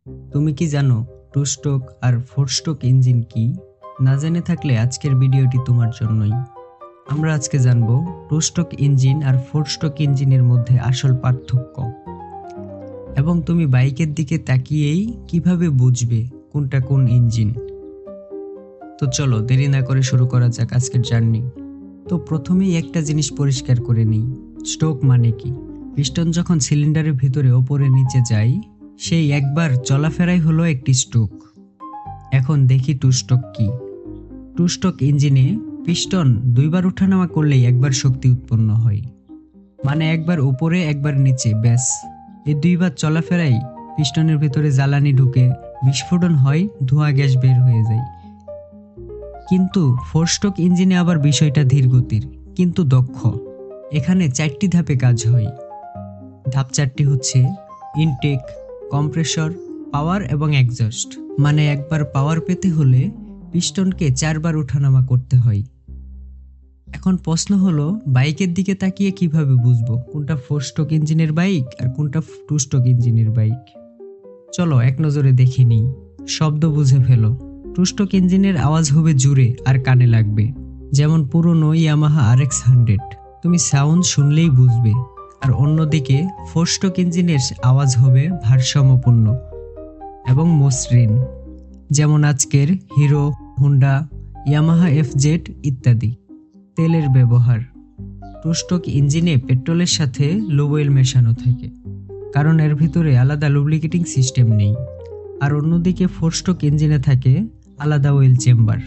তুমি কি জানো টু স্ট্রোক আর ফোর স্ট্রোক ইঞ্জিন কি? না জেনে থাকলে আজকের ভিডিওটি তোমার জন্যই। আমরা আজকে জানবো টু স্ট্রোক ইঞ্জিন আর ফোর স্ট্রোক ইঞ্জিনের মধ্যে আসল পার্থক্য, এবং তুমি বাইকের দিকে তাকিয়েই কিভাবে বুঝবে কোনটা কোন ইঞ্জিন। তো চলো দেরি না করে শুরু করা যাক আজকের জার্নি। তো প্রথমেই একটা জিনিস পরিষ্কার করে নিই, স্ট্রোক মানে কি? পিস্টন যখন সিলিন্ডারের ভিতরে ওপরে নিচে যায়, সেই একবার চলাফেরাই হলো একটি স্ট্রোক। এখন দেখি টু স্ট্রোক কি। টু স্ট্রোক ইঞ্জিনে পিস্টন দুইবার ওঠানামা করলেই একবার শক্তি উৎপন্ন হয়, মানে একবার উপরে একবার নিচে, ব্যাস। এই দুইবার চলাফেরাই পিস্টনের ভিতরে জ্বালানি ঢুকে বিস্ফোরণ হয়, ধোঁয়া গ্যাস বের হয়ে যায়। কিন্তু ফোর স্ট্রোক ইঞ্জিনে আবার বিষয়টা ধীর গতির কিন্তু দক্ষ। এখানে 4টি ধাপে কাজ হয়। ধাপ 4টি হচ্ছে ইনটেক, কম্প্রেসর, পাওয়ার এবং এক্সস্ট। মানে একবার পাওয়ার পেতে হলে পিস্টনকে 4বার ওঠানামা করতে হয়। এখন প্রশ্ন হলো, বাইকের দিকে তাকিয়ে কিভাবে বুঝবো কোনটা ফোর স্ট্রোক ইঞ্জিনের বাইক আর কোনটা টু স্ট্রোক ইঞ্জিনের বাইক? চলো এক নজরে দেখে নিই। শব্দ বুঝে ফেলো। টু স্ট্রোক ইঞ্জিনের আওয়াজ হবে জুড়ে আর কানে লাগবে, যেমন পুরনো ইয়ামাহা RX-100, তুমি সাউন্ড শুনলেই বুঝবে। আর অন্যদিকে ফোর স্ট্রোক ইঞ্জিনের আওয়াজ হবে ভারসাম্যপূর্ণ এবং মসৃণ, যেমন আজকের হিরো, হুন্ডা, ইয়ামাহা FZ ইত্যাদি। তেলের ব্যবহার। টু স্ট্রোক ইঞ্জিনে পেট্রোলের সাথে লুব অয়েল মেশানো থাকে, কারণ এর ভিতরে আলাদা লুব্রিকেটিং সিস্টেম নেই। আর অন্যদিকে ফোর স্ট্রোক ইঞ্জিনে থাকে আলাদা অয়েল চেম্বার,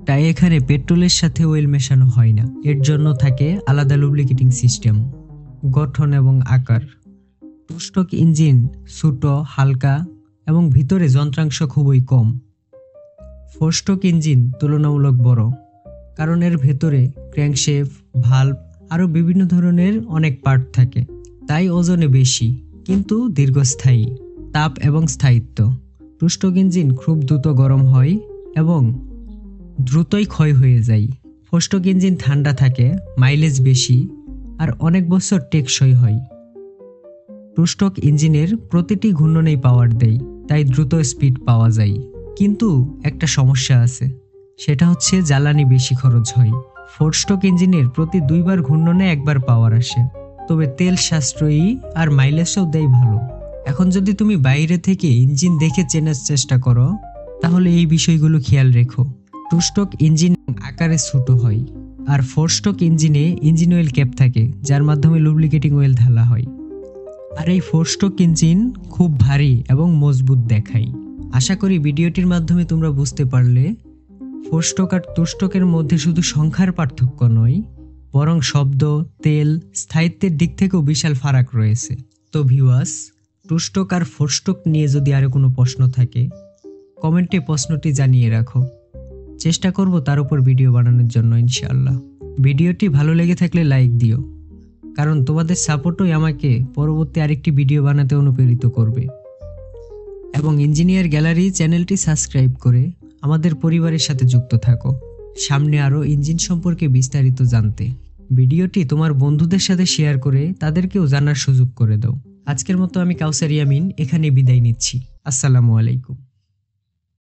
তাই এখানে পেট্রোলের সাথে অয়েল মেশানো হয় না, এর জন্য থাকে আলাদা লুব্রিকেটিং সিস্টেম। গঠন এবং আকার। টু স্ট্রোক ইঞ্জিন ছোট, হালকা এবং ভিতরে যন্ত্রাংশ খুবই কম। ফোর স্ট্রোক ইঞ্জিন তুলনামূলক বড়, কারণ এর ভেতরে ক্র্যাঙ্কশ্যাফট, ভালভ আরও বিভিন্ন ধরনের অনেক পার্ট থাকে, তাই ওজনে বেশি কিন্তু দীর্ঘস্থায়ী। তাপ এবং স্থায়িত্ব। টু স্ট্রোক ইঞ্জিন খুব দ্রুত গরম হয় এবং দ্রুতই ক্ষয় হয়ে যায়। ফোর স্ট্রোক ইঞ্জিন ঠান্ডা থাকে, মাইলেজ বেশি আর অনেক বছর টেকসই হয়। টু স্ট্রোক ইঞ্জিনের প্রতিটি ঘূর্ণনেই পাওয়ার দেয়, তাই দ্রুত স্পিড পাওয়া যায়। কিন্তু একটা সমস্যা আছে, সেটা হচ্ছে জ্বালানি বেশি খরচ হয়। ফোর স্ট্রোক ইঞ্জিনের প্রতি 2বার ঘূর্ণনে একবার পাওয়ার আসে, তবে তেল সাশ্রয়ী আর মাইলেজও দেয় ভালো। এখন যদি তুমি বাইরে থেকে ইঞ্জিন দেখে চেনার চেষ্টা করো, তাহলে এই বিষয়গুলো খেয়াল রেখো। টু স্ট্রোক ইঞ্জিন আকারে ছোট হয়, আর ফোর স্ট্রোক ইঞ্জিনে ইঞ্জিন অয়েল ক্যাপ থাকে, যার মাধ্যমে লুব্রিকেটিং অয়েল ঢালা হয়। আর এই ফোর স্ট্রোক ইঞ্জিন খুব ভারী এবং মজবুত দেখায়। আশা করি ভিডিওটির মাধ্যমে তোমরা বুঝতে পারলে ফোর স্ট্রোক আর টু স্ট্রোকের মধ্যে শুধু সংখ্যার পার্থক্য নয়, বরং শব্দ, তেল, স্থায়িত্বের দিক থেকেও বিশাল ফারাক রয়েছে। তো ভিউয়ার্স, টু স্ট্রোক আর ফোর স্ট্রোক নিয়ে যদি আরও কোনো প্রশ্ন থাকে, কমেন্টে প্রশ্নটি জানিয়ে রাখো। চেষ্টা করব তার উপর ভিডিও বানানোর জন্য ইনশাআল্লাহ। ভিডিওটি ভালো লেগে থাকলে লাইক দিও, কারণ তোমাদের সাপোর্টই আমাকে পরবর্তী আরেকটি ভিডিও বানাতে অনুপ্রেরিত করবে। এবং ইঞ্জিনিয়ার গ্যালারি চ্যানেলটি সাবস্ক্রাইব করে আমাদের পরিবারের সাথে যুক্ত থাকো, সামনে আরও ইঞ্জিন সম্পর্কে বিস্তারিত জানতে। ভিডিওটি তোমার বন্ধুদের সাথে শেয়ার করে তাদেরকেও জানার সুযোগ করে দাও। আজকের মতো আমি কাউসার ইয়ামিন এখানে বিদায় নিচ্ছি। আসসালামু আলাইকুম।